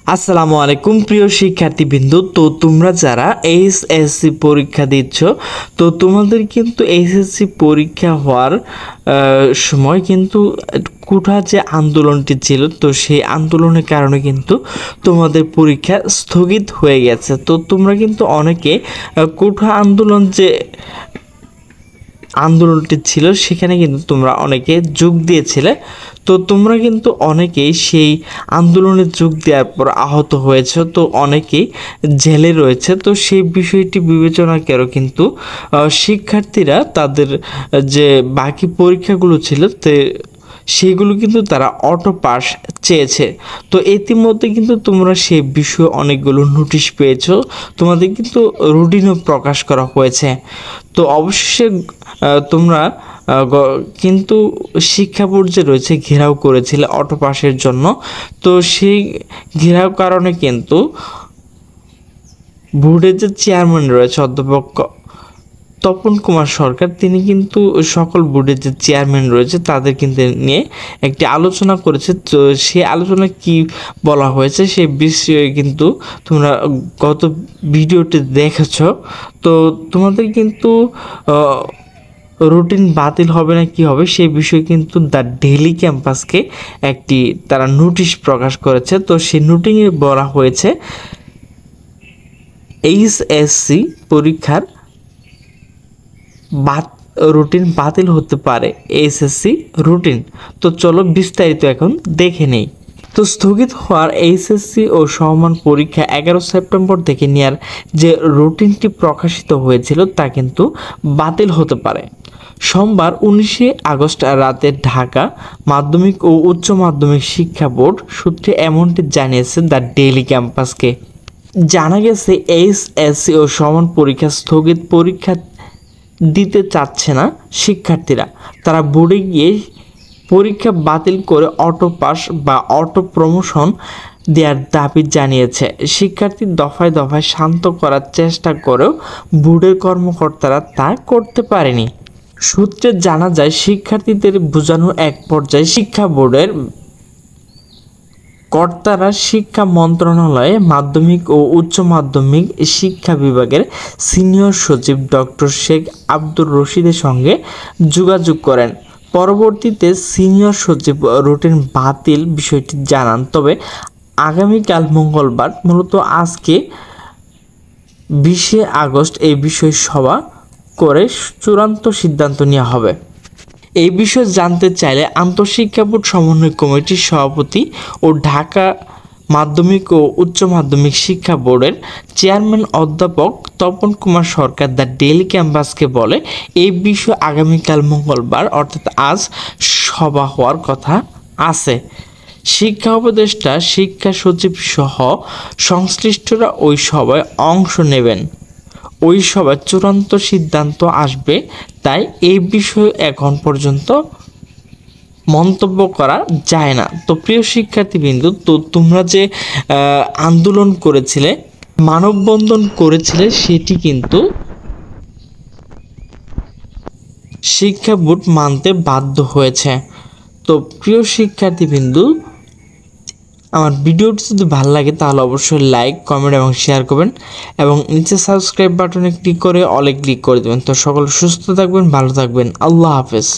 আসসালামু আলাইকুম প্রিয় শিক্ষার্থীবৃন্দ। তো তোমরা যারা এইচএসসি পরীক্ষা দিচ্ছ, তো তোমাদের কিন্তু এইচএসসি পরীক্ষা হওয়ার সময় কিন্তু কোঠা যে আন্দোলনটি ছিল, তো সেই আন্দোলনের কারণে কিন্তু তোমাদের পরীক্ষা স্থগিত হয়ে গেছে। তো তোমরা কিন্তু অনেকে কোঠা আন্দোলন যে আন্দোলনটি ছিল সেখানে কিন্তু তোমরা অনেকে যোগ দিয়েছিলে। তো তোমরা কিন্তু অনেকেই সেই আন্দোলনে যোগ দেওয়ার পর আহত হয়েছে, তো অনেকেই জেলে রয়েছে। তো সেই বিষয়টি বিবেচনা করে কিন্তু শিক্ষার্থীরা তাদের যে বাকি পরীক্ষাগুলো ছিল সেগুলো কিন্তু তারা অটো পাস চেয়েছে। তো ইতিমধ্যে কিন্তু তোমরা সেই বিষয়ে অনেকগুলো নোটিশ পেয়েছো, তোমাদের কিন্তু রুটিনও প্রকাশ করা হয়েছে। তো অবশেষে তোমরা কিন্তু শিক্ষা বোর্ড যে রয়েছে ঘেরাও করেছিলে অটো পাসের জন্য। তো সেই ঘেরাও কারণে কিন্তু বোর্ডের যে চেয়ারম্যান রয়েছে অধ্যাপক তপন কুমার সরকার, তিনি কিন্তু সকল বোর্ডের যে চেয়ারম্যান রয়েছে তাদের কিন্তু নিয়ে একটি আলোচনা করেছে। তো সেই আলোচনা কি বলা হয়েছে সেই বিষয়ে কিন্তু তোমরা গত ভিডিওটি দেখেছ। তো তোমাদের কিন্তু রুটিন বাতিল হবে না কি হবে সেই বিষয়ে কিন্তু দ্য ডেইলি ক্যাম্পাসকে একটি তারা নোটিশ প্রকাশ করেছে। তো সেই নোটিশে বলা হয়েছে এইচএসসি পরীক্ষার রুটিন বাতিল হতে পারে, এইচএসসি রুটিন। তো চলো বিস্তারিত এখন দেখে নেই। তো স্থগিত হওয়ার এইচএসসি ও সমমান পরীক্ষা 11 সেপ্টেম্বর থেকে নেওয়ার যে রুটিনটি প্রকাশিত হয়েছিল তা কিন্তু বাতিল হতে পারে। সোমবার 19 আগস্ট রাতে ঢাকা মাধ্যমিক ও উচ্চ মাধ্যমিক শিক্ষা বোর্ড সূত্রে এমনটি জানিয়েছে দ্য ডেইলি ক্যাম্পাসকে। জানা গেছে এইচএসসি ও সমান পরীক্ষা স্থগিত, পরীক্ষা দিতে চাচ্ছে না শিক্ষার্থীরা। তারা বোর্ডে গিয়ে পরীক্ষা বাতিল করে অটো পাস বা অটো প্রমোশন দেওয়ার দাবি জানিয়েছে। শিক্ষার্থী দফায় দফায় শান্ত করার চেষ্টা করেও বোর্ডের কর্মকর্তারা তা করতে পারেনি। সূত্রে জানা যায় শিক্ষার্থীদের বোঝানোর এক পর্যায়ে শিক্ষা বোর্ডের কর্তারা শিক্ষা মন্ত্রণালয়ে মাধ্যমিক ও উচ্চ মাধ্যমিক শিক্ষা বিভাগের সিনিয়র সচিব ডক্টর শেখ আব্দুর রশিদের সঙ্গে যোগাযোগ করেন। পরবর্তীতে সিনিয়র সচিব রুটিন বাতিল বিষয়টি জানান। তবে আগামীকাল মঙ্গলবার, মূলত আজকে 20 আগস্ট এই বিষয়ে সভা করে চূড়ান্ত সিদ্ধান্ত নেওয়া হবে। এই বিষয়ে জানতে চাইলে আন্তঃশিক্ষা বোর্ড সমন্বয় কমিটির সভাপতি ও ঢাকা মাধ্যমিক ও উচ্চ মাধ্যমিক শিক্ষা বোর্ডের চেয়ারম্যান অধ্যাপক তপন কুমার সরকার দ্য ডেইলি ক্যাম্পাসকে বলে, এই বিষয়ে আগামীকাল মঙ্গলবার অর্থাৎ আজ সভা হওয়ার কথা আছে। শিক্ষা উপদেষ্টা, শিক্ষা সচিব সহ সংশ্লিষ্টরা ওই সভায় অংশ নেবেন। ওই সভায় চূড়ান্ত সিদ্ধান্ত আসবে, তাই এই বিষয়ে এখন পর্যন্ত মন্তব্য করা যায় না। তো প্রিয় শিক্ষার্থীবৃন্দ, তো তোমরা যে আন্দোলন করেছিলে, মানববন্ধন করেছিলে, সেটি কিন্তু শিক্ষা বোর্ড মানতে বাধ্য হয়েছে। তো প্রিয় শিক্ষার্থীবৃন্দ, আমার ভিডিওটি যদি ভালো লাগে তাহলে অবশ্যই লাইক, কমেন্ট এবং শেয়ার করবেন এবং নিচে সাবস্ক্রাইব বাটনে ক্লিক করে অলে ক্লিক করে দেবেন। তো সকলে সুস্থ থাকবেন, ভালো থাকবেন। আল্লাহ হাফেজ।